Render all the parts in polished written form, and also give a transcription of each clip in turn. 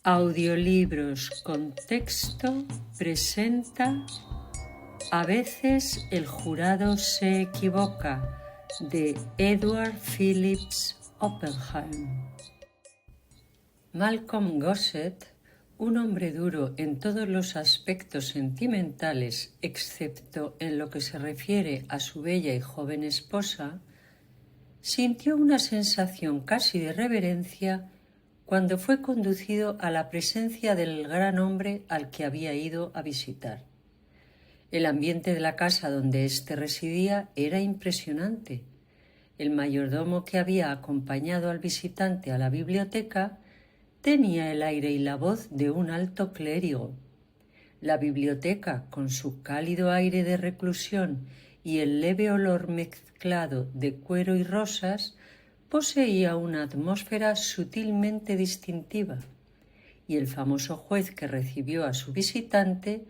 Audiolibros con texto presenta A veces el jurado se equivoca, de Edward Phillips Oppenheim. Malcolm Gossett, un hombre duro en todos los aspectos sentimentales excepto en lo que se refiere a su bella y joven esposa, sintió una sensación casi de reverencia cuando fue conducido a la presencia del gran hombre al que había ido a visitar. El ambiente de la casa donde éste residía era impresionante. El mayordomo que había acompañado al visitante a la biblioteca tenía el aire y la voz de un alto clérigo. La biblioteca, con su cálido aire de reclusión y el leve olor mezclado de cuero y rosas, poseía una atmósfera sutilmente distintiva, y el famoso juez que recibió a su visitante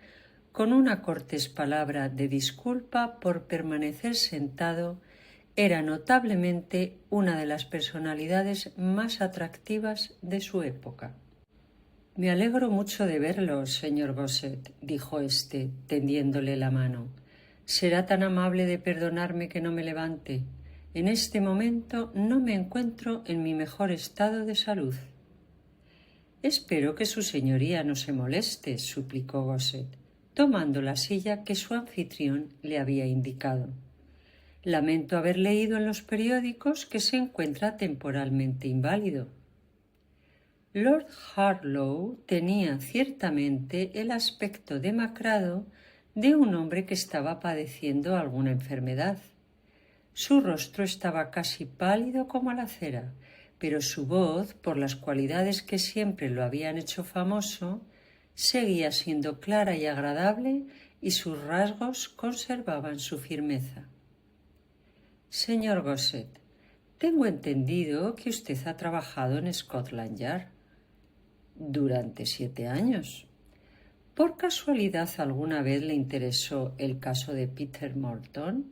con una cortés palabra de disculpa por permanecer sentado era notablemente una de las personalidades más atractivas de su época. «Me alegro mucho de verlo, señor Gossett», dijo éste, tendiéndole la mano. «Será tan amable de perdonarme que no me levante. En este momento no me encuentro en mi mejor estado de salud». «Espero que su señoría no se moleste», suplicó Gossett, tomando la silla que su anfitrión le había indicado. «Lamento haber leído en los periódicos que se encuentra temporalmente inválido». Lord Harlow tenía ciertamente el aspecto demacrado de un hombre que estaba padeciendo alguna enfermedad. Su rostro estaba casi pálido como la cera, pero su voz, por las cualidades que siempre lo habían hecho famoso, seguía siendo clara y agradable, y sus rasgos conservaban su firmeza. «Señor Gossett, tengo entendido que usted ha trabajado en Scotland Yard durante 7 años. ¿Por casualidad alguna vez le interesó el caso de Peter Morton?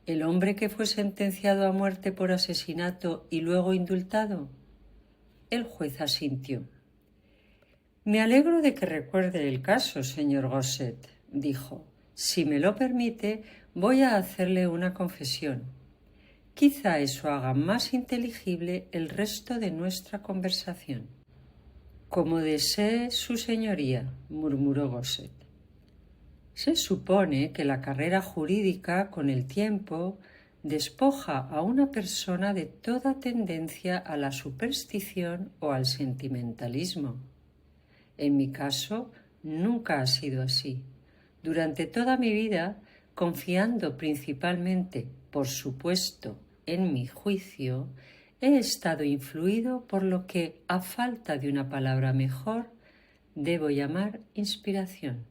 ¿El hombre que fue sentenciado a muerte por asesinato y luego indultado?» El juez asintió. «Me alegro de que recuerde el caso, señor Gossett», dijo. «Si me lo permite, voy a hacerle una confesión. Quizá eso haga más inteligible el resto de nuestra conversación». «Como desee su señoría», murmuró Gossett. Se supone que la carrera jurídica, con el tiempo, despoja a una persona de toda tendencia a la superstición o al sentimentalismo. En mi caso, nunca ha sido así. Durante toda mi vida, confiando principalmente, por supuesto, en mi juicio, he estado influido por lo que, a falta de una palabra mejor, debo llamar inspiración.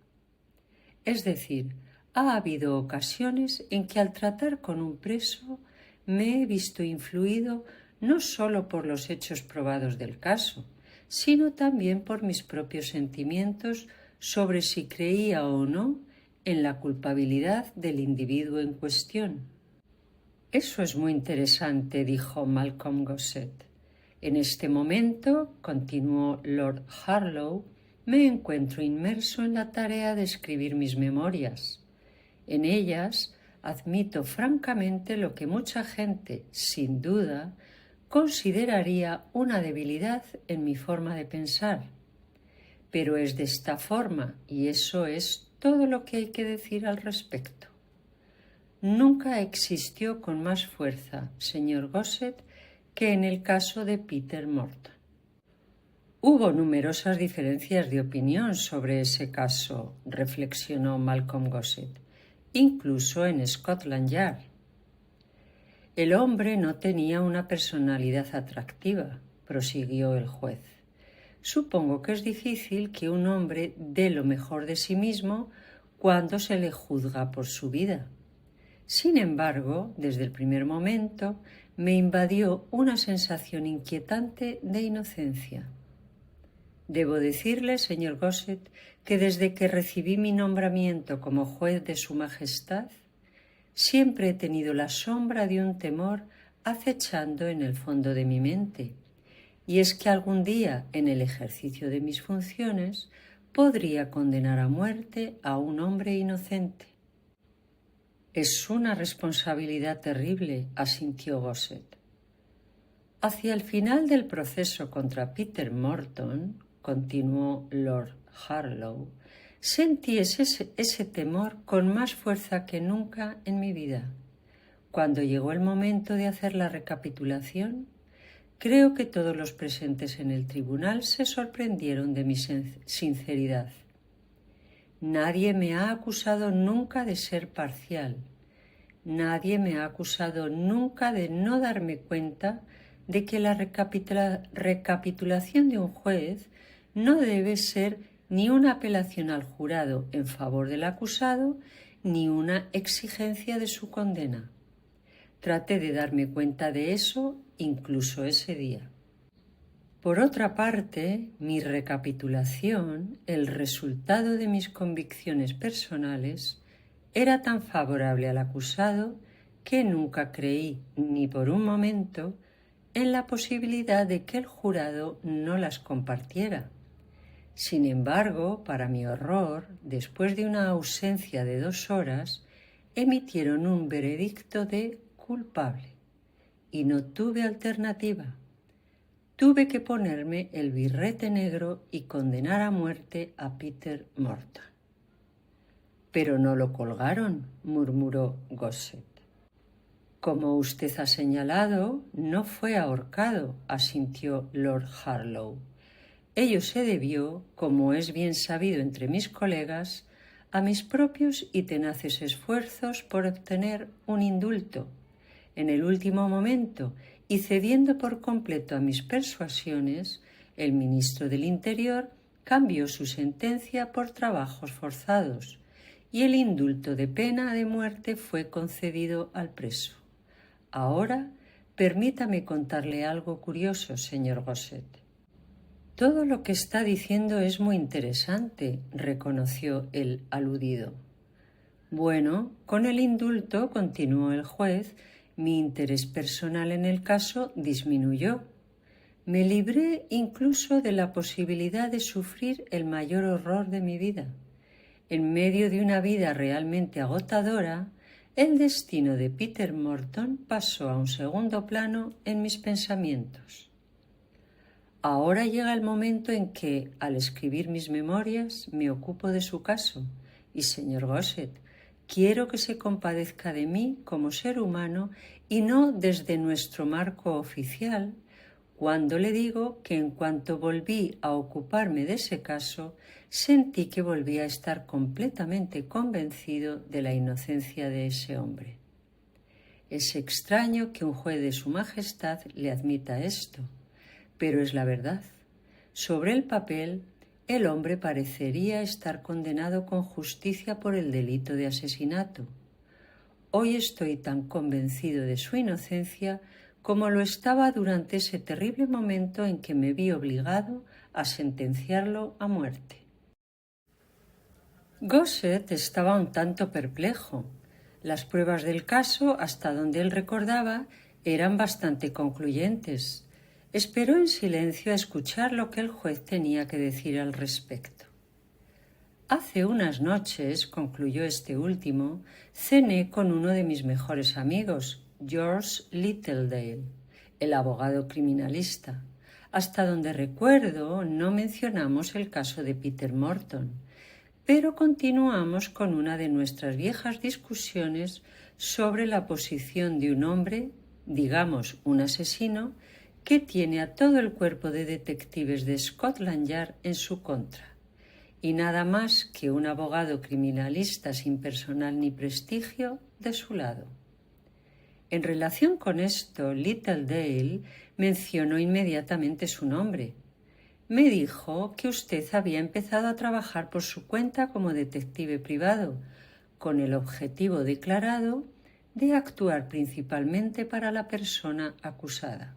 Es decir, ha habido ocasiones en que al tratar con un preso me he visto influido no solo por los hechos probados del caso, sino también por mis propios sentimientos sobre si creía o no en la culpabilidad del individuo en cuestión. «Eso es muy interesante», dijo Malcolm Gossett. «En este momento», continuó Lord Harlow, «me encuentro inmerso en la tarea de escribir mis memorias. En ellas admito francamente lo que mucha gente, sin duda, consideraría una debilidad en mi forma de pensar. Pero es de esta forma, y eso es todo lo que hay que decir al respecto. Nunca existió con más fuerza, señor Gossett, que en el caso de Peter Morton». «Hubo numerosas diferencias de opinión sobre ese caso», reflexionó Malcolm Gossett, «incluso en Scotland Yard». «El hombre no tenía una personalidad atractiva», prosiguió el juez. «Supongo que es difícil que un hombre dé lo mejor de sí mismo cuando se le juzga por su vida. Sin embargo, desde el primer momento me invadió una sensación inquietante de inocencia. Debo decirle, señor Gossett, que desde que recibí mi nombramiento como juez de Su Majestad, siempre he tenido la sombra de un temor acechando en el fondo de mi mente, y es que algún día, en el ejercicio de mis funciones, podría condenar a muerte a un hombre inocente. Es una responsabilidad terrible, asintió Gossett. Hacia el final del proceso contra Peter Morton, continuó Lord Harlow, sentí ese temor con más fuerza que nunca en mi vida. Cuando llegó el momento de hacer la recapitulación, creo que todos los presentes en el tribunal se sorprendieron de mi sinceridad. Nadie me ha acusado nunca de ser parcial. Nadie me ha acusado nunca de no darme cuenta de que la recapitulación de un juez no debe ser ni una apelación al jurado en favor del acusado ni una exigencia de su condena. Traté de darme cuenta de eso incluso ese día. Por otra parte, mi recapitulación, el resultado de mis convicciones personales, era tan favorable al acusado que nunca creí, ni por un momento, en la posibilidad de que el jurado no las compartiera. Sin embargo, para mi horror, después de una ausencia de 2 horas, emitieron un veredicto de culpable, y no tuve alternativa. Tuve que ponerme el birrete negro y condenar a muerte a Peter Morton. «Pero no lo colgaron», murmuró Gossett. «Como usted ha señalado, no fue ahorcado», asintió Lord Harlow. «Ello se debió, como es bien sabido entre mis colegas, a mis propios y tenaces esfuerzos por obtener un indulto. En el último momento, y cediendo por completo a mis persuasiones, el ministro del Interior cambió su sentencia por trabajos forzados, y el indulto de pena de muerte fue concedido al preso. Ahora, permítame contarle algo curioso, señor Gossett». «Todo lo que está diciendo es muy interesante», reconoció el aludido. «Bueno, con el indulto», continuó el juez, «mi interés personal en el caso disminuyó. Me libré incluso de la posibilidad de sufrir el mayor horror de mi vida. En medio de una vida realmente agotadora, el destino de Peter Morton pasó a un segundo plano en mis pensamientos. Ahora llega el momento en que, al escribir mis memorias, me ocupo de su caso, y, señor Gossett, quiero que se compadezca de mí como ser humano y no desde nuestro marco oficial, cuando le digo que en cuanto volví a ocuparme de ese caso, sentí que volvía a estar completamente convencido de la inocencia de ese hombre. Es extraño que un juez de su majestad le admita esto, pero es la verdad. Sobre el papel, el hombre parecería estar condenado con justicia por el delito de asesinato. Hoy estoy tan convencido de su inocencia como lo estaba durante ese terrible momento en que me vi obligado a sentenciarlo a muerte. Gossett estaba un tanto perplejo. Las pruebas del caso, hasta donde él recordaba, eran bastante concluyentes. Esperó en silencio a escuchar lo que el juez tenía que decir al respecto. «Hace unas noches», concluyó este último, «cené con uno de mis mejores amigos, George Littledale, el abogado criminalista. Hasta donde recuerdo, no mencionamos el caso de Peter Morton, pero continuamos con una de nuestras viejas discusiones sobre la posición de un hombre, digamos un asesino, que tiene a todo el cuerpo de detectives de Scotland Yard en su contra, y nada más que un abogado criminalista sin personal ni prestigio de su lado». En relación con esto, Littledale mencionó inmediatamente su nombre. «Me dijo que usted había empezado a trabajar por su cuenta como detective privado, con el objetivo declarado de actuar principalmente para la persona acusada.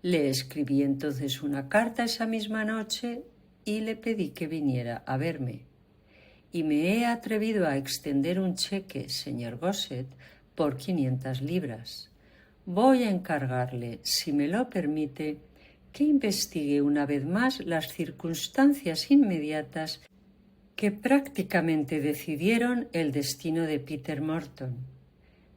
Le escribí entonces una carta esa misma noche y le pedí que viniera a verme. Y me he atrevido a extender un cheque, señor Gossett, por 500 libras. Voy a encargarle, si me lo permite, que investigue una vez más las circunstancias inmediatas que prácticamente decidieron el destino de Peter Morton.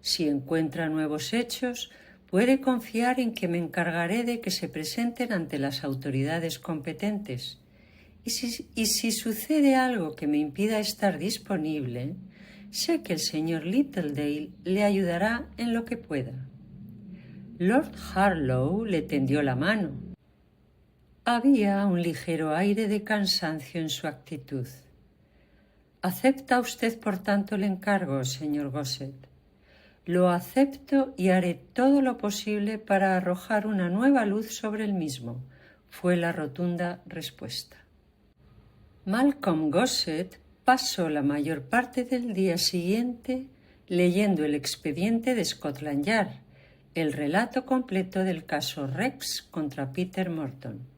Si encuentra nuevos hechos, puede confiar en que me encargaré de que se presenten ante las autoridades competentes. Y si sucede algo que me impida estar disponible, sé que el señor Littledale le ayudará en lo que pueda. Lord Harlow le tendió la mano. Había un ligero aire de cansancio en su actitud. ¿Acepta usted, por tanto, el encargo, señor Gossett? Lo acepto y haré todo lo posible para arrojar una nueva luz sobre el mismo, fue la rotunda respuesta. Malcolm Gossett pasó la mayor parte del día siguiente leyendo el expediente de Scotland Yard, el relato completo del caso Rex contra Peter Morton.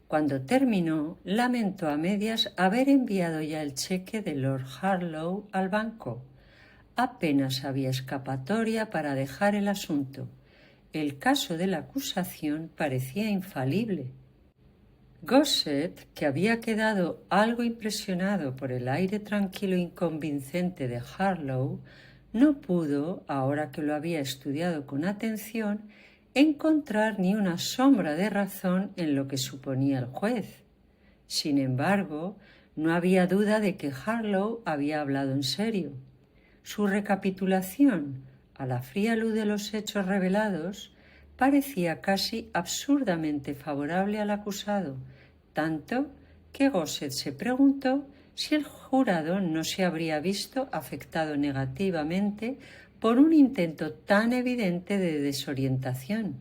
Cuando terminó, lamentó a medias haber enviado ya el cheque de Lord Harlow al banco. Apenas había escapatoria para dejar el asunto. El caso de la acusación parecía infalible. Gossett, que había quedado algo impresionado por el aire tranquilo e inconvincente de Harlow, no pudo, ahora que lo había estudiado con atención, encontrar ni una sombra de razón en lo que suponía el juez. Sin embargo, no había duda de que Harlow había hablado en serio. Su recapitulación, a la fría luz de los hechos revelados, parecía casi absurdamente favorable al acusado, tanto que Gossett se preguntó si el jurado no se habría visto afectado negativamente por un intento tan evidente de desorientación.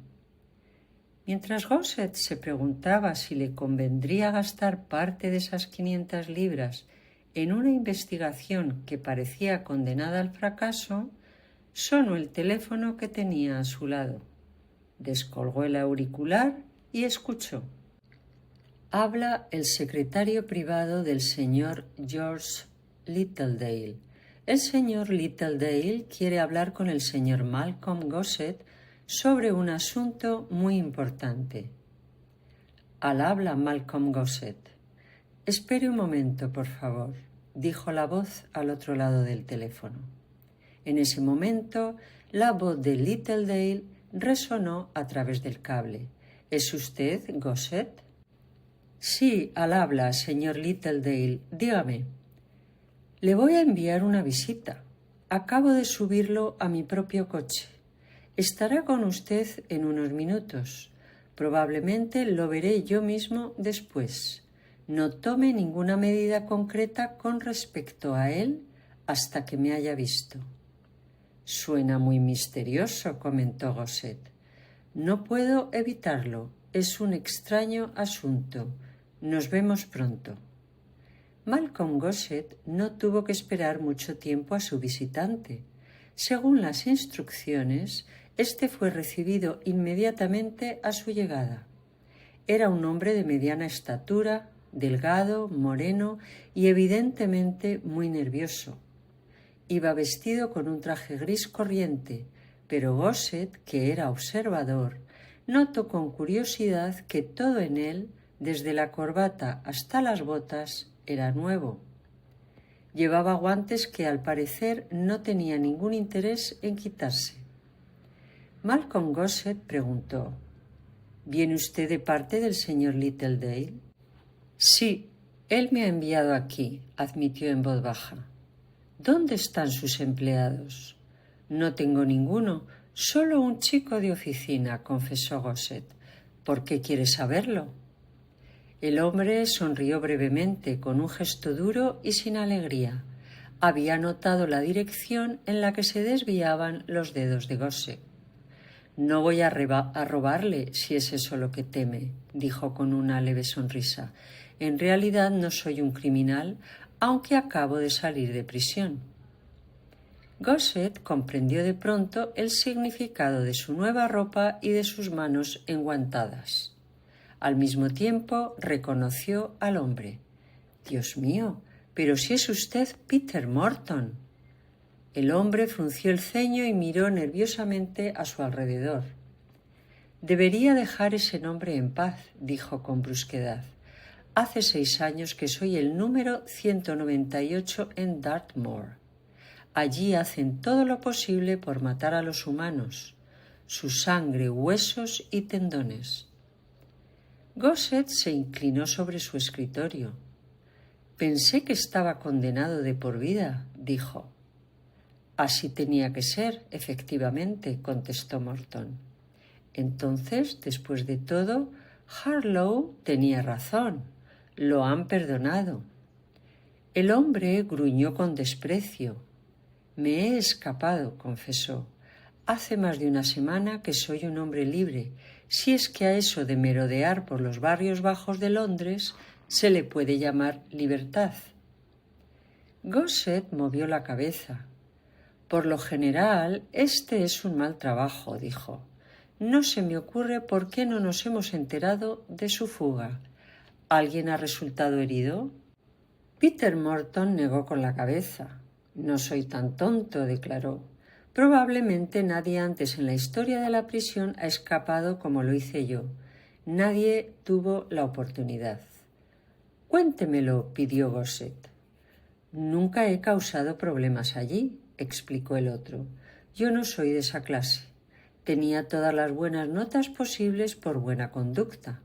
Mientras Gossett se preguntaba si le convendría gastar parte de esas 500 libras en una investigación que parecía condenada al fracaso, sonó el teléfono que tenía a su lado. Descolgó el auricular y escuchó. Habla el secretario privado del señor George Littledale. El señor Littledale quiere hablar con el señor Malcolm Gossett sobre un asunto muy importante. Al habla Malcolm Gossett. Espere un momento, por favor, dijo la voz al otro lado del teléfono. En ese momento, la voz de Littledale resonó a través del cable. ¿Es usted Gossett? Sí, al habla, señor Littledale. Dígame. Le voy a enviar una visita. Acabo de subirlo a mi propio coche. Estará con usted en unos minutos. Probablemente lo veré yo mismo después. No tome ninguna medida concreta con respecto a él hasta que me haya visto. Suena muy misterioso, comentó Gossett. No puedo evitarlo. Es un extraño asunto. Nos vemos pronto. Malcolm Gossett no tuvo que esperar mucho tiempo a su visitante. Según las instrucciones, este fue recibido inmediatamente a su llegada. Era un hombre de mediana estatura, delgado, moreno y evidentemente muy nervioso. Iba vestido con un traje gris corriente, pero Gossett, que era observador, notó con curiosidad que todo en él, desde la corbata hasta las botas, era nuevo. Llevaba guantes que al parecer no tenía ningún interés en quitarse. Malcolm Gossett preguntó: ¿Viene usted de parte del señor Littledale? Sí, él me ha enviado aquí, admitió en voz baja. ¿Dónde están sus empleados? No tengo ninguno, solo un chico de oficina, confesó Gossett. ¿Por qué quiere saberlo? El hombre sonrió brevemente, con un gesto duro y sin alegría. Había notado la dirección en la que se desviaban los dedos de Gossett. No voy a robarle, si es eso lo que teme, dijo con una leve sonrisa. En realidad no soy un criminal, aunque acabo de salir de prisión. Gossett comprendió de pronto el significado de su nueva ropa y de sus manos enguantadas. Al mismo tiempo reconoció al hombre. «Dios mío, pero si es usted Peter Morton». El hombre frunció el ceño y miró nerviosamente a su alrededor. Debería dejar ese nombre en paz, dijo con brusquedad. Hace 6 años que soy el número 198 en Dartmoor. Allí hacen todo lo posible por matar a los humanos, su sangre, huesos y tendones. Gossett se inclinó sobre su escritorio. Pensé que estaba condenado de por vida, dijo. Así tenía que ser, efectivamente, contestó Morton. Entonces, después de todo, Harlow tenía razón. Lo han perdonado. El hombre gruñó con desprecio. Me he escapado, confesó. Hace más de una semana que soy un hombre libre, si es que a eso de merodear por los barrios bajos de Londres se le puede llamar libertad. Gossett movió la cabeza. Por lo general, este es un mal trabajo, dijo. No se me ocurre por qué no nos hemos enterado de su fuga. ¿Alguien ha resultado herido? Peter Morton negó con la cabeza. No soy tan tonto, declaró. Probablemente nadie antes en la historia de la prisión ha escapado como lo hice yo. Nadie tuvo la oportunidad. Cuéntemelo, pidió Gossett. Nunca he causado problemas allí, explicó el otro. Yo no soy de esa clase. Tenía todas las buenas notas posibles por buena conducta.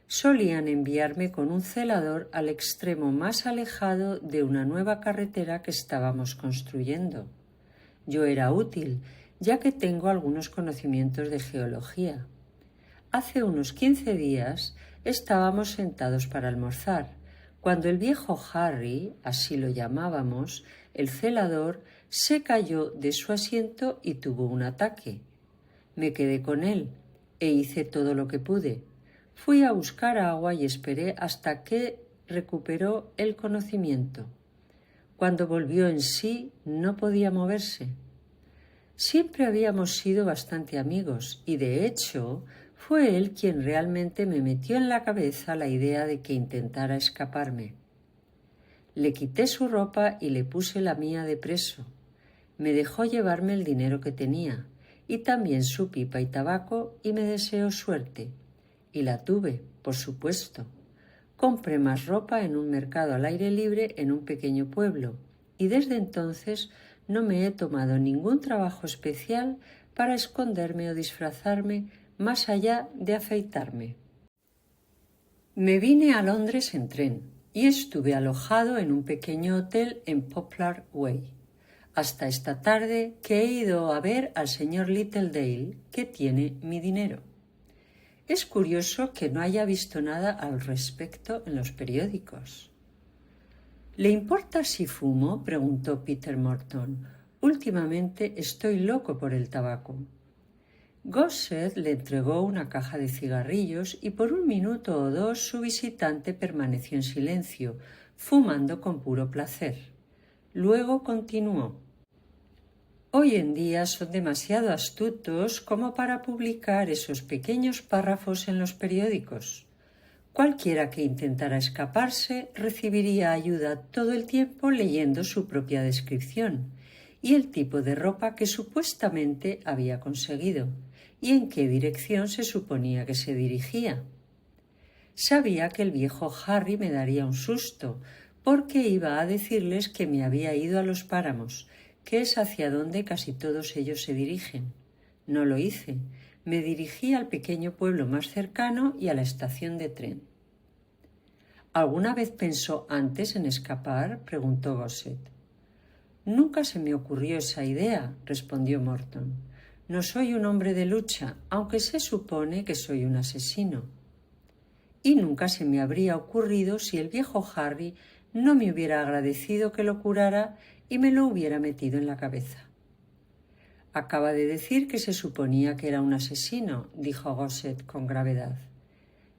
Solían enviarme con un celador al extremo más alejado de una nueva carretera que estábamos construyendo. Yo era útil, ya que tengo algunos conocimientos de geología. Hace unos 15 días estábamos sentados para almorzar, cuando el viejo Harry, así lo llamábamos, el celador, se cayó de su asiento y tuvo un ataque. Me quedé con él e hice todo lo que pude. Fui a buscar agua y esperé hasta que recuperó el conocimiento. Cuando volvió en sí, no podía moverse. Siempre habíamos sido bastante amigos y, de hecho, fue él quien realmente me metió en la cabeza la idea de que intentara escaparme. Le quité su ropa y le puse la mía de preso. Me dejó llevarme el dinero que tenía y también su pipa y tabaco y me deseó suerte. Y la tuve, por supuesto. Compré más ropa en un mercado al aire libre en un pequeño pueblo y desde entonces no me he tomado ningún trabajo especial para esconderme o disfrazarme más allá de afeitarme. Me vine a Londres en tren y estuve alojado en un pequeño hotel en Poplar Way, hasta esta tarde que he ido a ver al señor Littledale, que tiene mi dinero. Es curioso que no haya visto nada al respecto en los periódicos. ¿Le importa si fumo?, preguntó Peter Morton. Últimamente estoy loco por el tabaco. Gossett le entregó una caja de cigarrillos y por 1 minuto o 2 su visitante permaneció en silencio, fumando con puro placer. Luego continuó. Hoy en día son demasiado astutos como para publicar esos pequeños párrafos en los periódicos. Cualquiera que intentara escaparse recibiría ayuda todo el tiempo leyendo su propia descripción y el tipo de ropa que supuestamente había conseguido y en qué dirección se suponía que se dirigía. Sabía que el viejo Harry me daría un susto porque iba a decirles que me había ido a los páramos, que es hacia donde casi todos ellos se dirigen. No lo hice. Me dirigí al pequeño pueblo más cercano y a la estación de tren. ¿Alguna vez pensó antes en escapar?, preguntó Gossett. Nunca se me ocurrió esa idea, respondió Morton. No soy un hombre de lucha, aunque se supone que soy un asesino. Y nunca se me habría ocurrido si el viejo Harry no me hubiera agradecido que lo curara y me lo hubiera metido en la cabeza. Acaba de decir que se suponía que era un asesino, dijo Gossett con gravedad.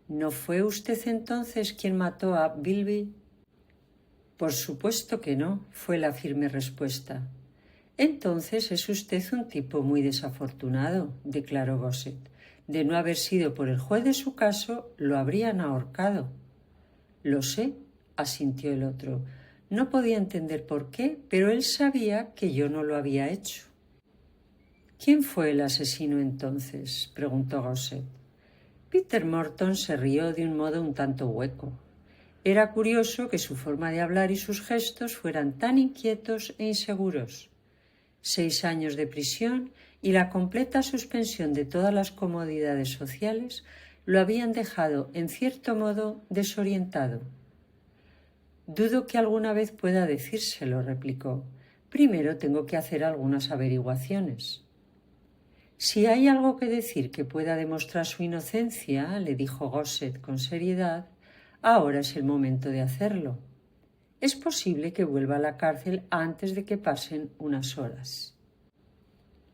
¿No fue usted entonces quien mató a Bilby? Por supuesto que no, fue la firme respuesta. Entonces es usted un tipo muy desafortunado, declaró Gossett. De no haber sido por el juez de su caso, lo habrían ahorcado. Lo sé, asintió el otro. No podía entender por qué, pero él sabía que yo no lo había hecho. ¿Quién fue el asesino entonces?, preguntó Gosset. Peter Morton se rió de un modo un tanto hueco. Era curioso que su forma de hablar y sus gestos fueran tan inquietos e inseguros. 6 años de prisión y la completa suspensión de todas las comodidades sociales lo habían dejado, en cierto modo, desorientado. «Dudo que alguna vez pueda decírselo», replicó. «Primero tengo que hacer algunas averiguaciones». «Si hay algo que decir que pueda demostrar su inocencia», le dijo Gosset con seriedad, «ahora es el momento de hacerlo. Es posible que vuelva a la cárcel antes de que pasen unas horas».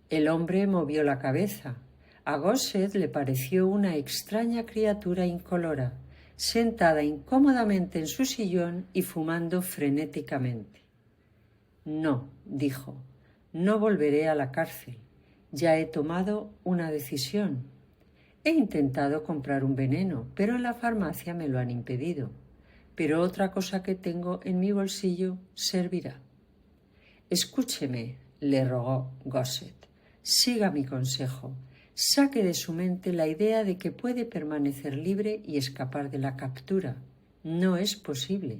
El hombre movió la cabeza. A Gosset le pareció una extraña criatura incolora, sentada incómodamente en su sillón y fumando frenéticamente. «No», dijo, «no volveré a la cárcel. Ya he tomado una decisión. He intentado comprar un veneno, pero en la farmacia me lo han impedido. Pero otra cosa que tengo en mi bolsillo servirá». «Escúcheme», le rogó Gosset. «Siga mi consejo. Saque de su mente la idea de que puede permanecer libre y escapar de la captura. No es posible.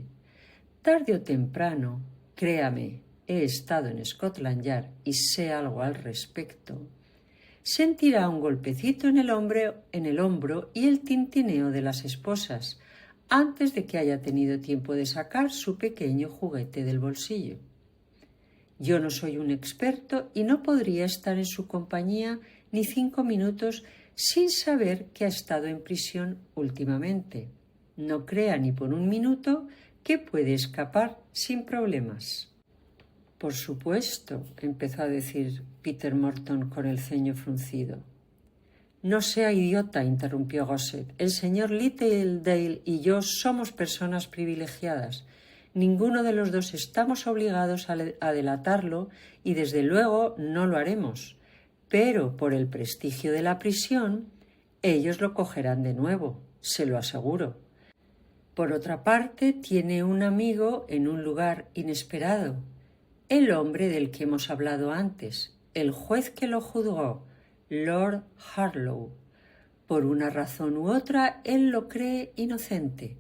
Tarde o temprano, créame, he estado en Scotland Yard y sé algo al respecto, sentirá un golpecito en el hombro y el tintineo de las esposas antes de que haya tenido tiempo de sacar su pequeño juguete del bolsillo. Yo no soy un experto y no podría estar en su compañía ni 5 minutos sin saber que ha estado en prisión últimamente. No crea ni por un minuto que puede escapar sin problemas». «Por supuesto», empezó a decir Peter Morton con el ceño fruncido. «No sea idiota», interrumpió Gosset. «El señor Littledale y yo somos personas privilegiadas. Ninguno de los dos estamos obligados a delatarlo y desde luego no lo haremos. Pero por el prestigio de la prisión, ellos lo cogerán de nuevo, se lo aseguro. Por otra parte, tiene un amigo en un lugar inesperado. El hombre del que hemos hablado antes, el juez que lo juzgó, Lord Harlow. Por una razón u otra, él lo cree inocente.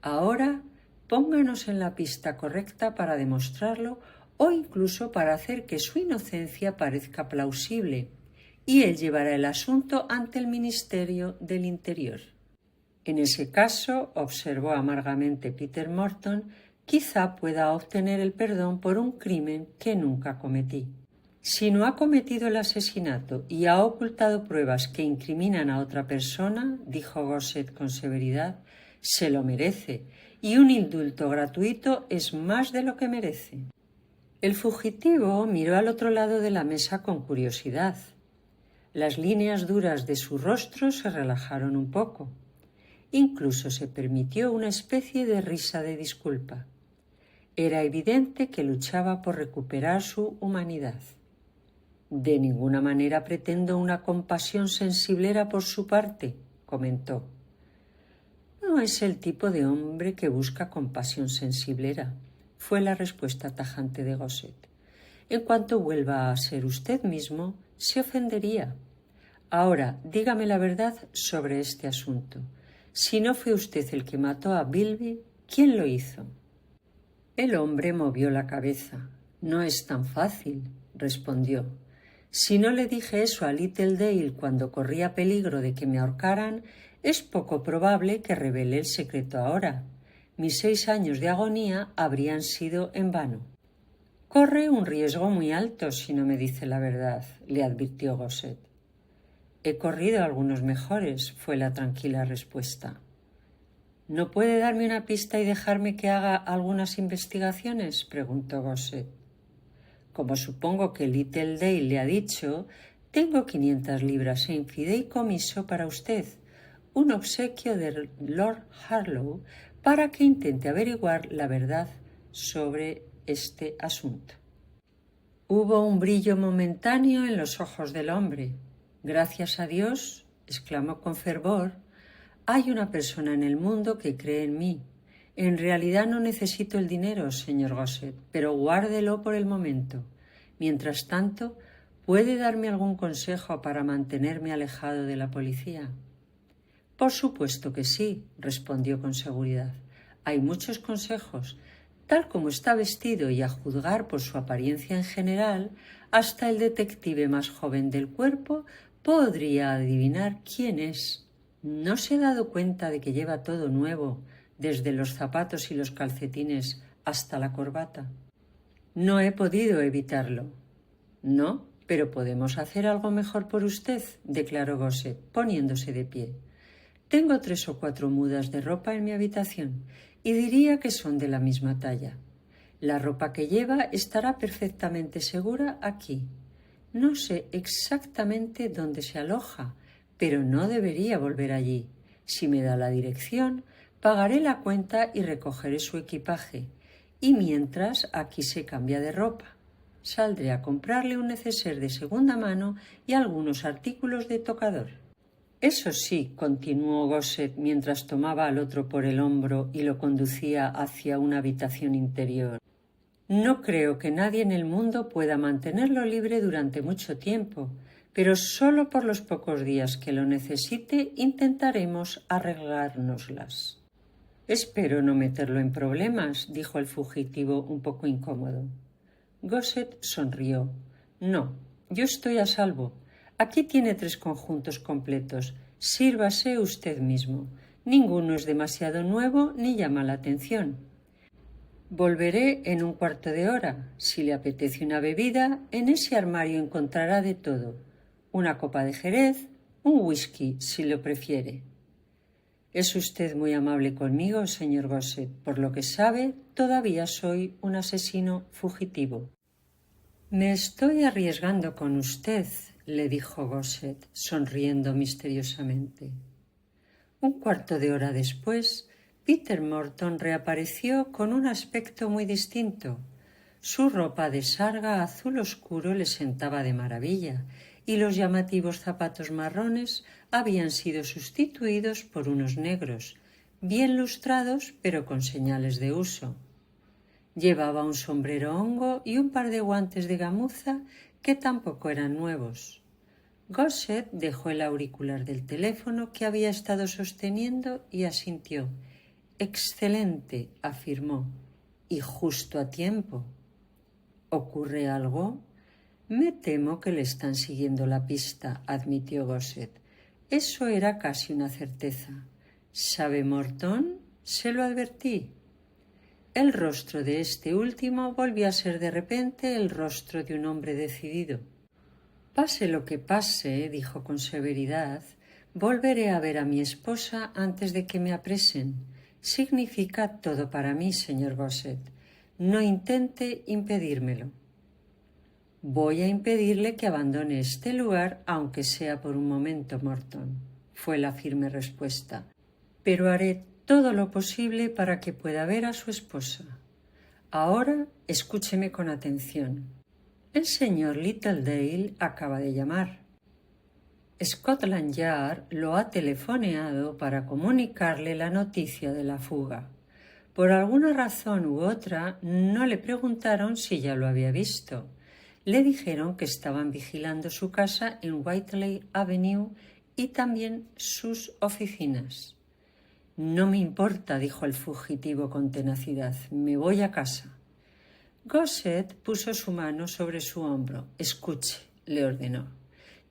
Ahora, pónganos en la pista correcta para demostrarlo o incluso para hacer que su inocencia parezca plausible, y él llevará el asunto ante el Ministerio del Interior». «En ese caso», observó amargamente Peter Morton, «quizá pueda obtener el perdón por un crimen que nunca cometí. Si no ha cometido el asesinato y ha ocultado pruebas que incriminan a otra persona», dijo Gosset con severidad, «se lo merece, y un indulto gratuito es más de lo que merece». El fugitivo miró al otro lado de la mesa con curiosidad. Las líneas duras de su rostro se relajaron un poco. Incluso se permitió una especie de risa de disculpa. Era evidente que luchaba por recuperar su humanidad. «De ninguna manera pretendo una compasión sensiblera por su parte», comentó. «No es el tipo de hombre que busca compasión sensiblera», fue la respuesta tajante de Gosset. «En cuanto vuelva a ser usted mismo, se ofendería. Ahora, dígame la verdad sobre este asunto. Si no fue usted el que mató a Bilby, ¿quién lo hizo?» El hombre movió la cabeza. «No es tan fácil», respondió. «Si no le dije eso a Littledale cuando corría peligro de que me ahorcaran, es poco probable que revele el secreto ahora. Mis 6 años de agonía habrían sido en vano». «Corre un riesgo muy alto si no me dice la verdad», le advirtió Gosset. «He corrido algunos mejores», fue la tranquila respuesta. «¿No puede darme una pista y dejarme que haga algunas investigaciones?», preguntó Gosset. «Como supongo que Littledale le ha dicho, tengo 500 libras en fideicomiso para usted, un obsequio de Lord Harlow para que intente averiguar la verdad sobre este asunto». Hubo un brillo momentáneo en los ojos del hombre. «Gracias a Dios», exclamó con fervor, «hay una persona en el mundo que cree en mí. En realidad no necesito el dinero, señor Gosset, pero guárdelo por el momento. Mientras tanto, ¿Puede darme algún consejo para mantenerme alejado de la policía? Por supuesto que sí, respondió con seguridad. Hay muchos consejos. Tal como está vestido y a juzgar por su apariencia en general, hasta el detective más joven del cuerpo podría adivinar quién es. ¿No se ha dado cuenta de que lleva todo nuevo, desde los zapatos y los calcetines hasta la corbata? No he podido evitarlo. No, pero podemos hacer algo mejor por usted, declaró Gosset, poniéndose de pie. Tengo 3 o 4 mudas de ropa en mi habitación y diría que son de la misma talla. La ropa que lleva estará perfectamente segura aquí. No sé exactamente dónde se aloja, pero no debería volver allí. Si me da la dirección, pagaré la cuenta y recogeré su equipaje. Y mientras aquí se cambia de ropa. Saldré a comprarle un neceser de segunda mano y algunos artículos de tocador. Eso sí, continuó Gosset mientras tomaba al otro por el hombro y lo conducía hacia una habitación interior. No creo que nadie en el mundo pueda mantenerlo libre durante mucho tiempo, pero solo por los pocos días que lo necesite intentaremos arreglárnoslas. Espero no meterlo en problemas, dijo el fugitivo un poco incómodo. Gosset sonrió. No, yo estoy a salvo. Aquí tiene 3 conjuntos completos. Sírvase usted mismo. Ninguno es demasiado nuevo ni llama la atención. Volveré en un cuarto de hora. Si le apetece una bebida, en ese armario encontrará de todo. Una copa de jerez, un whisky, si lo prefiere. Es usted muy amable conmigo, señor Gosset. Por lo que sabe, todavía soy un asesino fugitivo. Me estoy arriesgando con usted, le dijo Gosset, sonriendo misteriosamente. Un cuarto de hora después, Peter Morton reapareció con un aspecto muy distinto. Su ropa de sarga azul oscuro le sentaba de maravilla y los llamativos zapatos marrones habían sido sustituidos por unos negros, bien lustrados pero con señales de uso. Llevaba un sombrero hongo y un par de guantes de gamuza que tampoco eran nuevos. Gosset dejó el auricular del teléfono que había estado sosteniendo y asintió. «Excelente», afirmó, «y justo a tiempo». «¿Ocurre algo?» «Me temo que le están siguiendo la pista», admitió Gosset. Eso era casi una certeza. «¿Sabe Morton? Se lo advertí». El rostro de este último volvió a ser de repente el rostro de un hombre decidido. «Pase lo que pase», dijo con severidad, «volveré a ver a mi esposa antes de que me apresen. Significa todo para mí, señor Gosset. No intente impedírmelo». «Voy a impedirle que abandone este lugar, aunque sea por un momento, Morton», fue la firme respuesta. «Pero haré todo lo posible para que pueda ver a su esposa. Ahora escúcheme con atención. El señor Littledale acaba de llamar. Scotland Yard lo ha telefoneado para comunicarle la noticia de la fuga. Por alguna razón u otra no le preguntaron si ya lo había visto. Le dijeron que estaban vigilando su casa en Whiteley Avenue y también sus oficinas. «No me importa», dijo el fugitivo con tenacidad. «Me voy a casa». Gosset puso su mano sobre su hombro. «Escuche», le ordenó.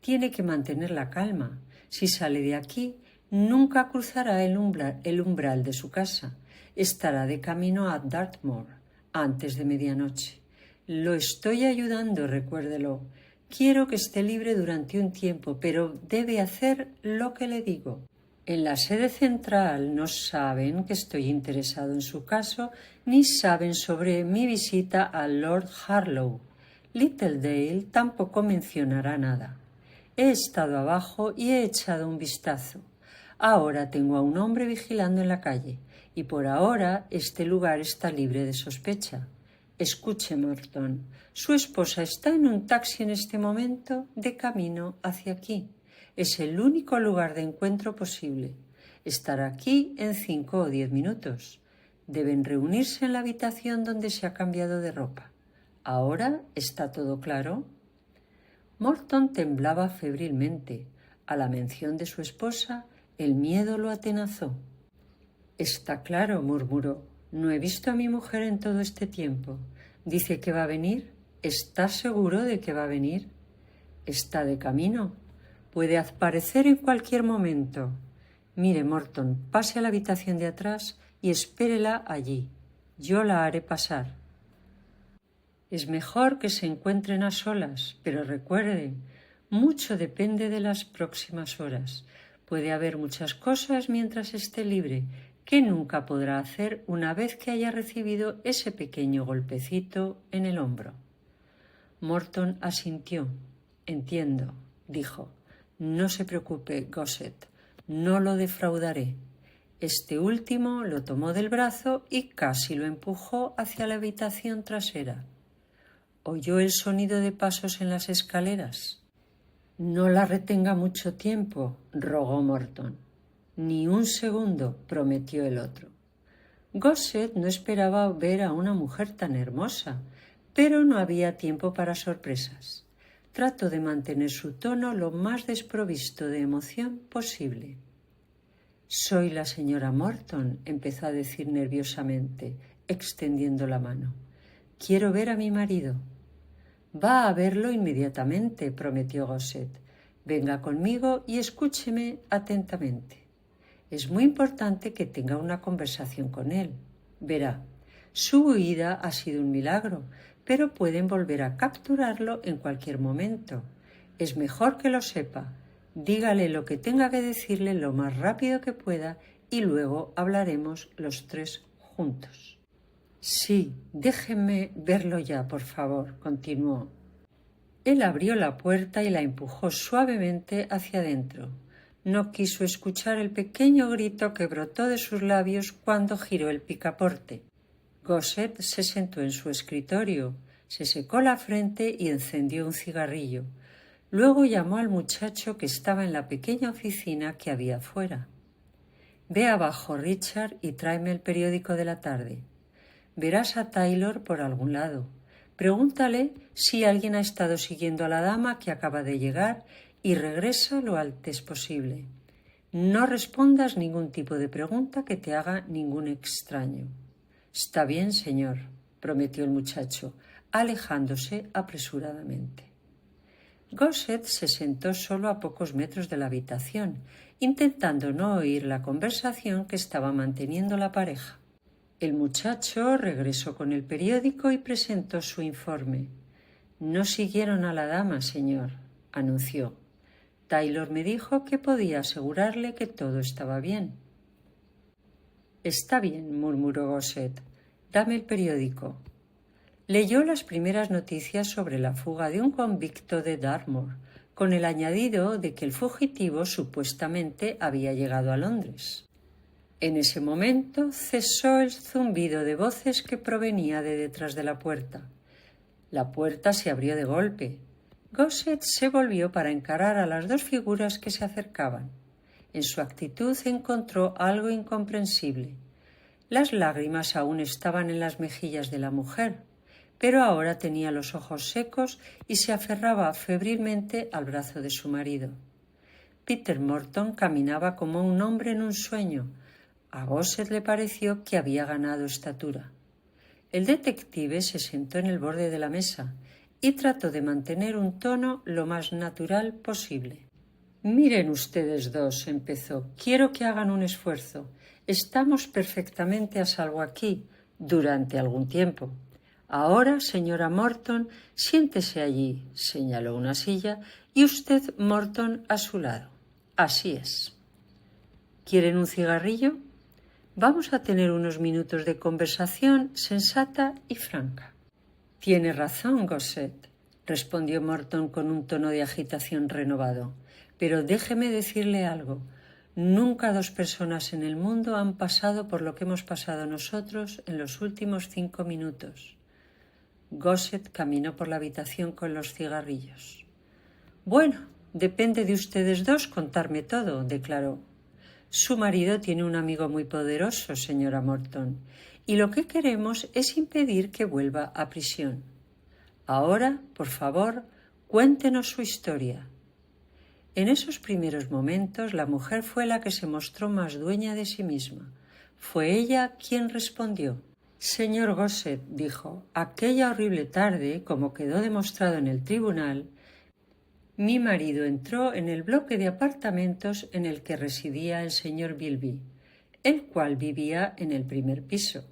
«Tiene que mantener la calma. Si sale de aquí, nunca cruzará el umbral de su casa. Estará de camino a Dartmoor antes de medianoche. Lo estoy ayudando, recuérdelo. Quiero que esté libre durante un tiempo, pero debe hacer lo que le digo. En la sede central no saben que estoy interesado en su caso, ni saben sobre mi visita a Lord Harlow. Littledale tampoco mencionará nada. He estado abajo y he echado un vistazo. Ahora tengo a un hombre vigilando en la calle, y por ahora este lugar está libre de sospecha. Escuche, Morton, su esposa está en un taxi en este momento de camino hacia aquí. Es el único lugar de encuentro posible. Estará aquí en 5 o 10 minutos. Deben reunirse en la habitación donde se ha cambiado de ropa. ¿Ahora está todo claro?» Morton temblaba febrilmente. A la mención de su esposa, el miedo lo atenazó. «Está claro», murmuró. «No he visto a mi mujer en todo este tiempo. Dice que va a venir. ¿Estás seguro de que va a venir?» «Está de camino. Puede aparecer en cualquier momento. Mire, Morton, pase a la habitación de atrás y espérela allí. Yo la haré pasar». «Es mejor que se encuentren a solas, pero recuerde, mucho depende de las próximas horas. Puede haber muchas cosas mientras esté libre que nunca podrá hacer una vez que haya recibido ese pequeño golpecito en el hombro». Morton asintió. «Entiendo», dijo. «No se preocupe, Gossett, no lo defraudaré». Este último lo tomó del brazo y casi lo empujó hacia la habitación trasera. ¿Oyó el sonido de pasos en las escaleras? «No la retenga mucho tiempo», rogó Morton. «Ni un segundo», prometió el otro. Gossett no esperaba ver a una mujer tan hermosa, pero no había tiempo para sorpresas. Trató de mantener su tono lo más desprovisto de emoción posible. «Soy la señora Morton», empezó a decir nerviosamente, extendiendo la mano. «Quiero ver a mi marido». «Va a verlo inmediatamente», prometió Gossett. «Venga conmigo y escúcheme atentamente. Es muy importante que tenga una conversación con él. Verá, su huida ha sido un milagro, pero pueden volver a capturarlo en cualquier momento. Es mejor que lo sepa. Dígale lo que tenga que decirle lo más rápido que pueda y luego hablaremos los tres juntos». «Sí, déjeme verlo ya, por favor», continuó. Él abrió la puerta y la empujó suavemente hacia adentro. No quiso escuchar el pequeño grito que brotó de sus labios cuando giró el picaporte. Gossett se sentó en su escritorio, se secó la frente y encendió un cigarrillo. Luego llamó al muchacho que estaba en la pequeña oficina que había fuera. «Ve abajo, Richard, y tráeme el periódico de la tarde. Verás a Taylor por algún lado. Pregúntale si alguien ha estado siguiendo a la dama que acaba de llegar y regresa lo antes posible. No respondas ningún tipo de pregunta que te haga ningún extraño». «Está bien, señor», prometió el muchacho, alejándose apresuradamente. Gossett se sentó solo a pocos metros de la habitación, intentando no oír la conversación que estaba manteniendo la pareja. El muchacho regresó con el periódico y presentó su informe. «No siguieron a la dama, señor», anunció. «Taylor me dijo que podía asegurarle que todo estaba bien». «Está bien», murmuró Gossett. «Dame el periódico». Leyó las primeras noticias sobre la fuga de un convicto de Dartmoor, con el añadido de que el fugitivo supuestamente había llegado a Londres. En ese momento cesó el zumbido de voces que provenía de detrás de la puerta. La puerta se abrió de golpe. Gossett se volvió para encarar a las dos figuras que se acercaban. En su actitud encontró algo incomprensible. Las lágrimas aún estaban en las mejillas de la mujer, pero ahora tenía los ojos secos y se aferraba febrilmente al brazo de su marido. Peter Morton caminaba como un hombre en un sueño. A Gossett le pareció que había ganado estatura. El detective se sentó en el borde de la mesa y trató de mantener un tono lo más natural posible. «Miren ustedes dos», empezó, «quiero que hagan un esfuerzo. Estamos perfectamente a salvo aquí, durante algún tiempo. Ahora, señora Morton, siéntese allí», señaló una silla, «y usted, Morton, a su lado. Así es. ¿Quieren un cigarrillo? Vamos a tener unos minutos de conversación sensata y franca». «Tiene razón, Gossett», respondió Morton con un tono de agitación renovado. «Pero déjeme decirle algo. Nunca dos personas en el mundo han pasado por lo que hemos pasado nosotros en los últimos 5 minutos». Gossett caminó por la habitación con los cigarrillos. «Bueno, depende de ustedes dos contarme todo», declaró. «Su marido tiene un amigo muy poderoso, señora Morton, y lo que queremos es impedir que vuelva a prisión. Ahora, por favor, Cuéntenos su historia. En esos primeros momentos la mujer fue la que se mostró más dueña de sí misma. Fue ella quien respondió. Señor Gossett, dijo, aquella horrible tarde, como quedó demostrado en el tribunal, mi marido entró en el bloque de apartamentos en el que residía el señor Bilby, el cual vivía en el primer piso.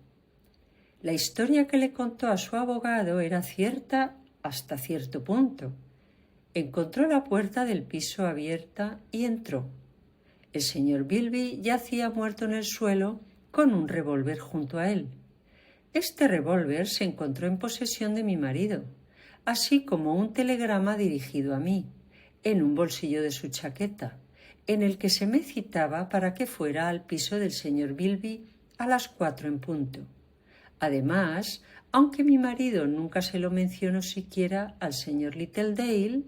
La historia que le contó a su abogado era cierta hasta cierto punto. Encontró la puerta del piso abierta y entró. El señor Bilby yacía muerto en el suelo con un revólver junto a él. Este revólver se encontró en posesión de mi marido, así como un telegrama dirigido a mí, en un bolsillo de su chaqueta, en el que se me citaba para que fuera al piso del señor Bilby a las 4 en punto. Además, aunque mi marido nunca se lo mencionó siquiera al señor Littledale,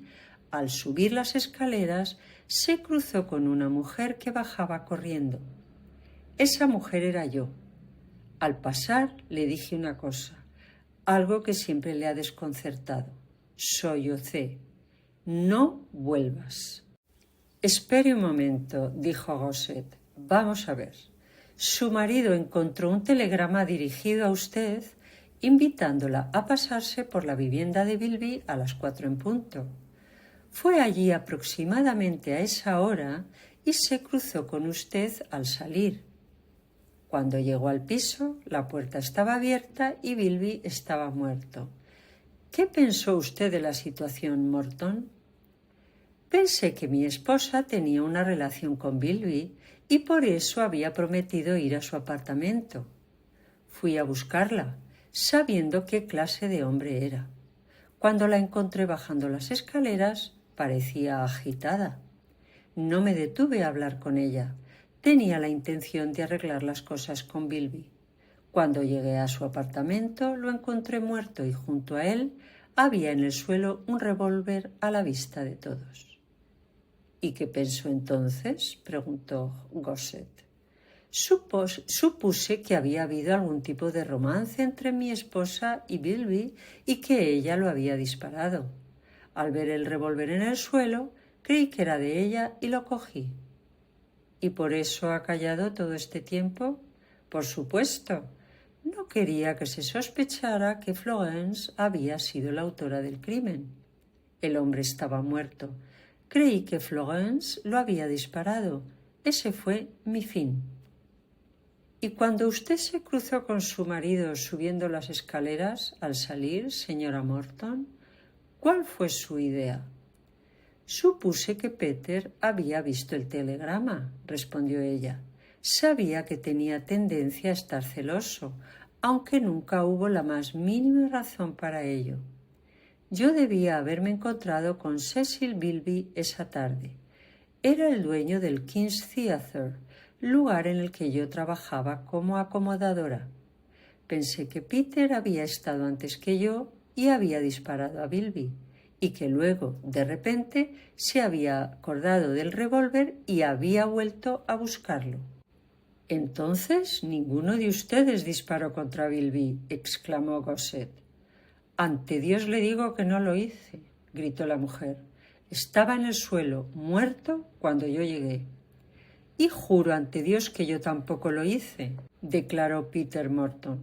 al subir las escaleras se cruzó con una mujer que bajaba corriendo. Esa mujer era yo. Al pasar le dije una cosa, algo que siempre le ha desconcertado. Sollocé. No vuelvas. Espere un momento, dijo Gossett. Vamos a ver. Su marido encontró un telegrama dirigido a usted invitándola a pasarse por la vivienda de Bilby a las 4 en punto. Fue allí aproximadamente a esa hora y se cruzó con usted al salir. Cuando llegó al piso, la puerta estaba abierta y Bilby estaba muerto. ¿Qué pensó usted de la situación, Morton? Pensé que mi esposa tenía una relación con Bilby y por eso había prometido ir a su apartamento. Fui a buscarla, sabiendo qué clase de hombre era. Cuando la encontré bajando las escaleras, parecía agitada. No me detuve a hablar con ella. Tenía la intención de arreglar las cosas con Bilby. Cuando llegué a su apartamento, lo encontré muerto y junto a él había en el suelo un revólver a la vista de todos. ¿Y qué pensó entonces?, preguntó Gossett. Supuse que había habido algún tipo de romance entre mi esposa y Bilby y que ella lo había disparado. Al ver el revólver en el suelo, creí que era de ella y lo cogí. ¿Y por eso ha callado todo este tiempo? Por supuesto. No quería que se sospechara que Florence había sido la autora del crimen. El hombre estaba muerto. Creí que Florence lo había disparado. Ese fue mi fin. ¿Y cuando usted se cruzó con su marido subiendo las escaleras al salir, señora Morton, cuál fue su idea? Supuse que Peter había visto el telegrama, respondió ella. Sabía que tenía tendencia a estar celoso, aunque nunca hubo la más mínima razón para ello. Yo debía haberme encontrado con Cecil Bilby esa tarde. Era el dueño del King's Theatre, lugar en el que yo trabajaba como acomodadora. Pensé que Peter había estado antes que yo y había disparado a Bilby, y que luego, de repente, se había acordado del revólver y había vuelto a buscarlo. «Entonces, ninguno de ustedes disparó contra Bilby», exclamó Gossett. «Ante Dios le digo que no lo hice», gritó la mujer. «Estaba en el suelo, muerto, cuando yo llegué». «Y juro ante Dios que yo tampoco lo hice», declaró Peter Morton.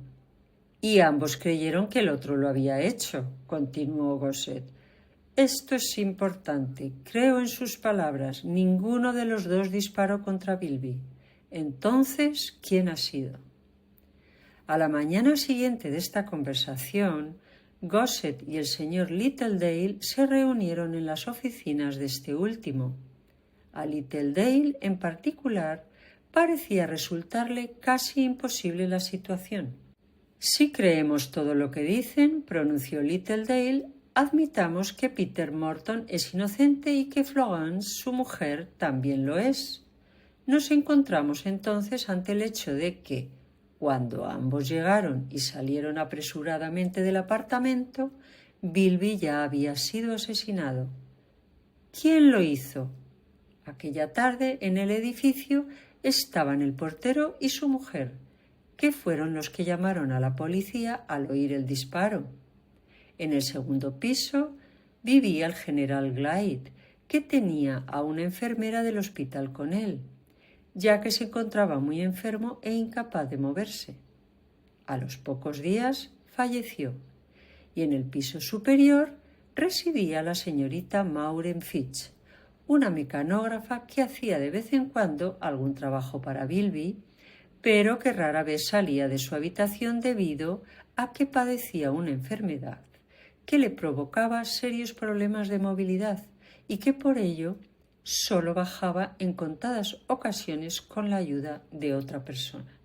«Y ambos creyeron que el otro lo había hecho», continuó Gossett. «Esto es importante. Creo en sus palabras. Ninguno de los dos disparó contra Bilby. Entonces, ¿quién ha sido?» A la mañana siguiente de esta conversación, Gossett y el señor Littledale se reunieron en las oficinas de este último. A Littledale, en particular, parecía resultarle casi imposible la situación. «Si creemos todo lo que dicen», pronunció Littledale, «admitamos que Peter Morton es inocente y que Florence, su mujer, también lo es. Nos encontramos entonces ante el hecho de que, cuando ambos llegaron y salieron apresuradamente del apartamento, Bilby ya había sido asesinado. ¿Quién lo hizo? Aquella tarde, en el edificio, estaban el portero y su mujer, que fueron los que llamaron a la policía al oír el disparo. En el segundo piso, vivía el general Glyde, que tenía a una enfermera del hospital con él, ya que se encontraba muy enfermo e incapaz de moverse. A los pocos días falleció, y en el piso superior residía la señorita Maureen Fitch, una mecanógrafa que hacía de vez en cuando algún trabajo para Bilby, pero que rara vez salía de su habitación debido a que padecía una enfermedad que le provocaba serios problemas de movilidad y que por ello solo bajaba en contadas ocasiones con la ayuda de otra persona.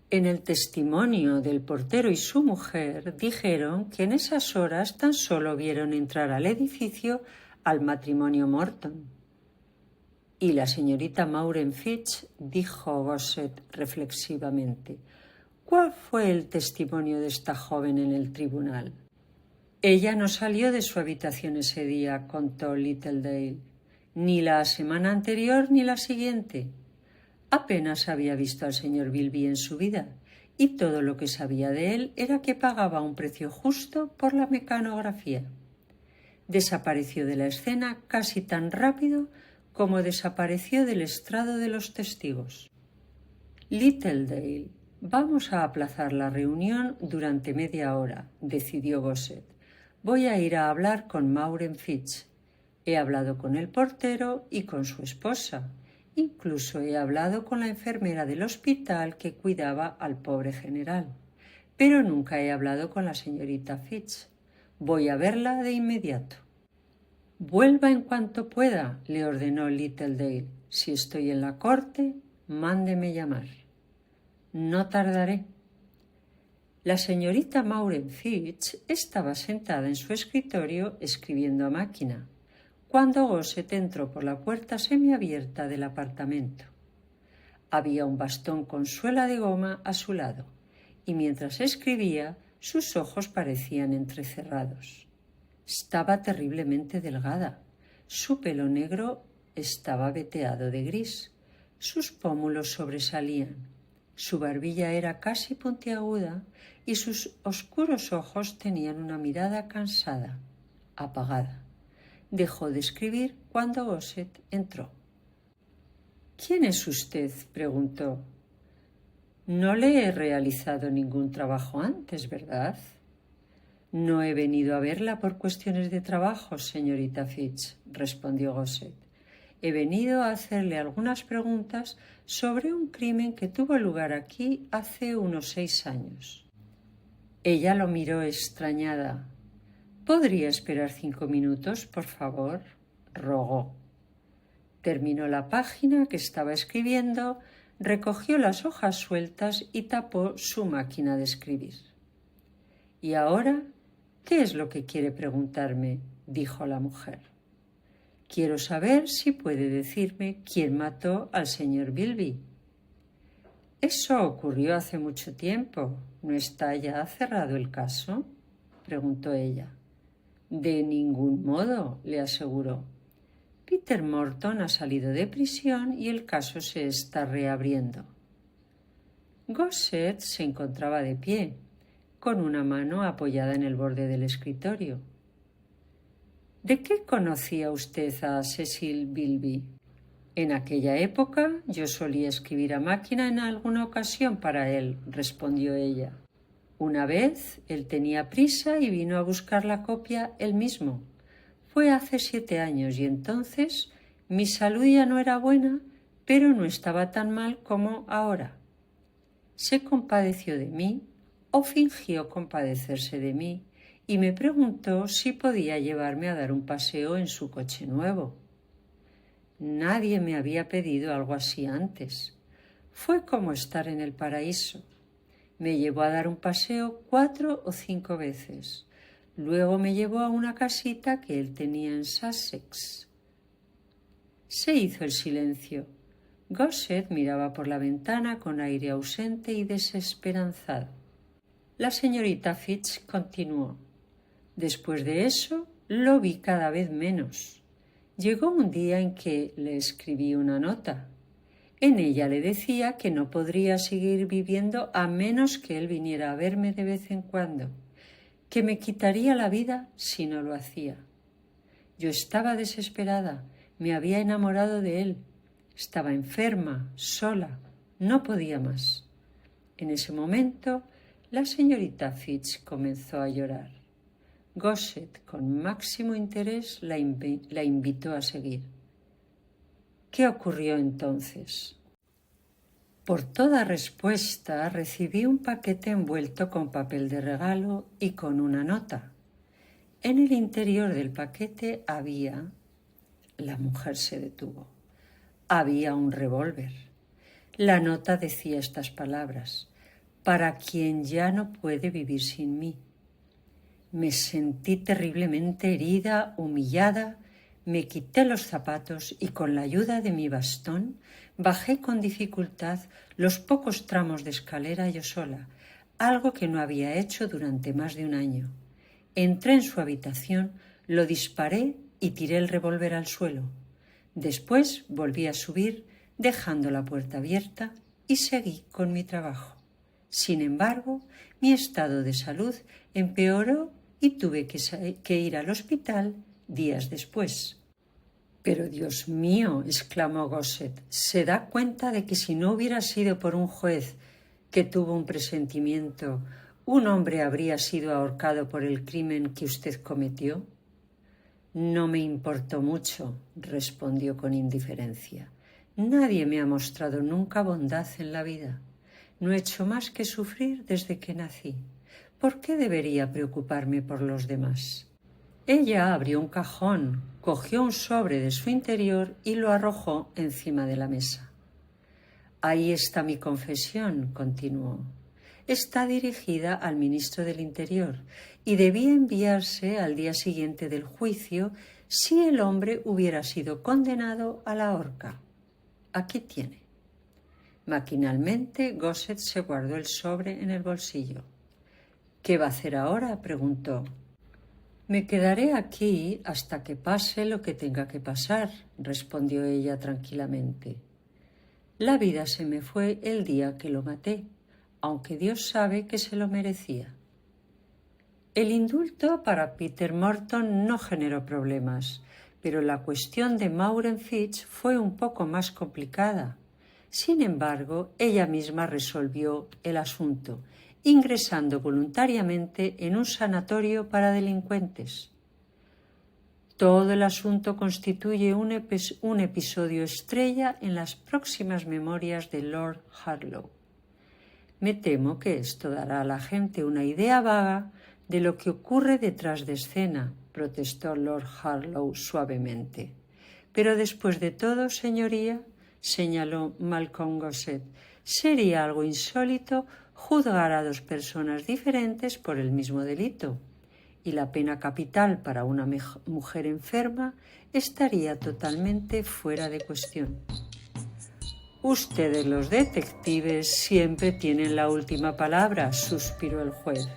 En el testimonio del portero y su mujer dijeron que en esas horas tan solo vieron entrar al edificio al matrimonio Morton. Y la señorita Maureen Fitch, dijo Gossett reflexivamente, ¿cuál fue el testimonio de esta joven en el tribunal? Ella no salió de su habitación ese día, contó Littledale, ni la semana anterior ni la siguiente. Apenas había visto al señor Bilby en su vida, y todo lo que sabía de él era que pagaba un precio justo por la mecanografía. Desapareció de la escena casi tan rápido como desapareció del estrado de los testigos. Littledale, vamos a aplazar la reunión durante media hora, decidió Gossett. Voy a ir a hablar con Maureen Fitch. He hablado con el portero y con su esposa. Incluso he hablado con la enfermera del hospital que cuidaba al pobre general. Pero nunca he hablado con la señorita Fitch. Voy a verla de inmediato. Vuelva en cuanto pueda, le ordenó Littledale. Si estoy en la corte, mándeme llamar. No tardaré. La señorita Maureen Fitch estaba sentada en su escritorio escribiendo a máquina, cuando Gossett entró por la puerta semiabierta del apartamento. Había un bastón con suela de goma a su lado, y mientras escribía, sus ojos parecían entrecerrados. Estaba terriblemente delgada. Su pelo negro estaba veteado de gris. Sus pómulos sobresalían. Su barbilla era casi puntiaguda y sus oscuros ojos tenían una mirada cansada, apagada. Dejó de escribir cuando Gossett entró. ¿Quién es usted?, preguntó. No le he realizado ningún trabajo antes, ¿verdad? No he venido a verla por cuestiones de trabajo, señorita Fitch, respondió Gossett. He venido a hacerle algunas preguntas sobre un crimen que tuvo lugar aquí hace unos 6 años. Ella lo miró extrañada. ¿Podría esperar 5 minutos, por favor?, rogó. Terminó la página que estaba escribiendo, recogió las hojas sueltas y tapó su máquina de escribir. «¿Y ahora qué es lo que quiere preguntarme?», dijo la mujer. «Quiero saber si puede decirme quién mató al señor Bilby». «Eso ocurrió hace mucho tiempo. ¿No está ya cerrado el caso?», preguntó ella. «De ningún modo», le aseguró. «Peter Morton ha salido de prisión y el caso se está reabriendo». Gossett se encontraba de pie, con una mano apoyada en el borde del escritorio. «¿De qué conocía usted a Cecil Bilby?» «En aquella época yo solía escribir a máquina en alguna ocasión para él», respondió ella. «Una vez él tenía prisa y vino a buscar la copia él mismo. Fue hace 7 años y entonces mi salud ya no era buena, pero no estaba tan mal como ahora. Se compadeció de mí, o fingió compadecerse de mí, y me preguntó si podía llevarme a dar un paseo en su coche nuevo. Nadie me había pedido algo así antes. Fue como estar en el paraíso. Me llevó a dar un paseo 4 o 5 veces. Luego me llevó a una casita que él tenía en Sussex». Se hizo el silencio. Gossett miraba por la ventana con aire ausente y desesperanzado. La señorita Fitch continuó. «Después de eso, lo vi cada vez menos. Llegó un día en que le escribí una nota. En ella le decía que no podría seguir viviendo a menos que él viniera a verme de vez en cuando, que me quitaría la vida si no lo hacía. Yo estaba desesperada, me había enamorado de él. Estaba enferma, sola, no podía más. En ese momento, la señorita Fitch comenzó a llorar. Gossett, con máximo interés, la invitó a seguir. ¿Qué ocurrió entonces? Por toda respuesta recibí un paquete envuelto con papel de regalo y con una nota. En el interior del paquete había... La mujer se detuvo. Había un revólver. La nota decía estas palabras: «Para quien ya no puede vivir sin mí». Me sentí terriblemente herida, humillada, me quité los zapatos y con la ayuda de mi bastón bajé con dificultad los pocos tramos de escalera yo sola, algo que no había hecho durante más de un año. Entré en su habitación, lo disparé y tiré el revólver al suelo. Después volví a subir, dejando la puerta abierta, y seguí con mi trabajo. Sin embargo, mi estado de salud empeoró y tuve que ir al hospital días después. «Pero Dios mío», exclamó Gossett, «¿se da cuenta de que si no hubiera sido por un juez que tuvo un presentimiento, un hombre habría sido ahorcado por el crimen que usted cometió?» «No me importó mucho», respondió con indiferencia. «Nadie me ha mostrado nunca bondad en la vida. No he hecho más que sufrir desde que nací. ¿Por qué debería preocuparme por los demás?» Ella abrió un cajón, cogió un sobre de su interior y lo arrojó encima de la mesa. «Ahí está mi confesión», continuó. «Está dirigida al ministro del Interior y debía enviarse al día siguiente del juicio si el hombre hubiera sido condenado a la horca. Aquí tiene». Maquinalmente, Gossett se guardó el sobre en el bolsillo. «¿Qué va a hacer ahora?», preguntó. «Me quedaré aquí hasta que pase lo que tenga que pasar», respondió ella tranquilamente. «La vida se me fue el día que lo maté, aunque Dios sabe que se lo merecía». El indulto para Peter Morton no generó problemas, pero la cuestión de Maureen Fitch fue un poco más complicada. Sin embargo, ella misma resolvió el asunto, ingresando voluntariamente en un sanatorio para delincuentes. Todo el asunto constituye un episodio estrella en las próximas memorias de Lord Harlow. Me temo que esto dará a la gente una idea vaga de lo que ocurre detrás de escena, protestó Lord Harlow suavemente. Pero después de todo, señoría, señaló Malcolm Gossett, sería algo insólito juzgar a dos personas diferentes por el mismo delito, y la pena capital para una mujer enferma estaría totalmente fuera de cuestión. «Ustedes, los detectives, siempre tienen la última palabra», suspiró el juez.